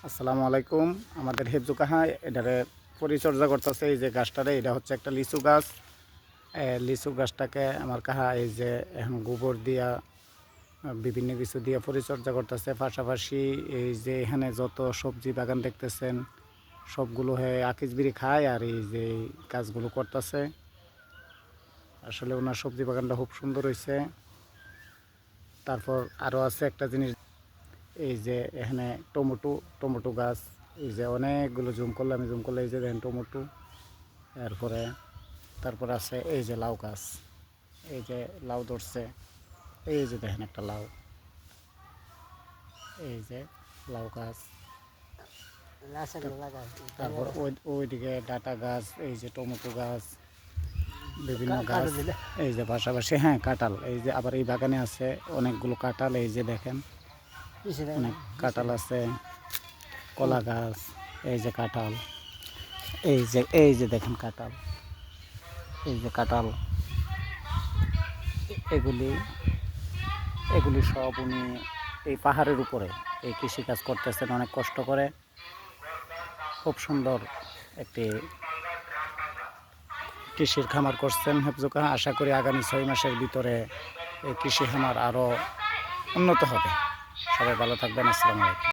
আসসালামু আলাইকুম। আমাদের হেফজু কাহা এটারে পরিচর্যা করতেছে। এই যে গাছটারে, এটা হচ্ছে একটা লিচু গাছ। লিচু গাছটাকে আমার কাহা এই যে এখন গোবর দিয়া বিভিন্ন কিছু দিয়ে পরিচর্যা করতেছে। পাশাপাশি এই যে এখানে যত সবজি বাগান দেখতেছেন সবগুলো আকিসবিরি খায়, আর এই যে কাজগুলো করতেছে। আসলে ওনার সবজি বাগানটা খুব সুন্দর হয়েছে। তারপর আরও আছে একটা জিনিস, এই যে এখানে টমেটো গাছ, এই যে অনেকগুলো জুম করলে এই যে দেখেন টমেটো। তারপরে আছে এই যে লাউ গাছ, এই যে লাউ ধরছে, এই যে দেখেন একটা লাউ, এই যে লাউ গাছ। তারপর ওইদিকে ডাটা গাছ, এই যে টমেটো গাছ, বিভিন্ন গাছ। এই যে পাশাপাশি কাঁঠাল, এই যে আবার এই বাগানে আছে অনেকগুলো কাঁঠাল। এই যে দেখেন অনেক কাঁঠাল আছে, কলা গাছ, এই যে কাঁঠাল, এই যে দেখেন কাঁঠাল, এই যে কাঁঠাল। এগুলি সব উনি এই পাহাড়ের উপরে এই কৃষিকাজ করতেছেন অনেক কষ্ট করে। খুব সুন্দর একটি কৃষির খামার করছেন হেফজু কাহা। আশা করি আগামী 6 মাসের ভিতরে এই কৃষি খামার আরও উন্নত হবে। সবাই ভালো থাকবেন। আসসালামু আলাইকুম।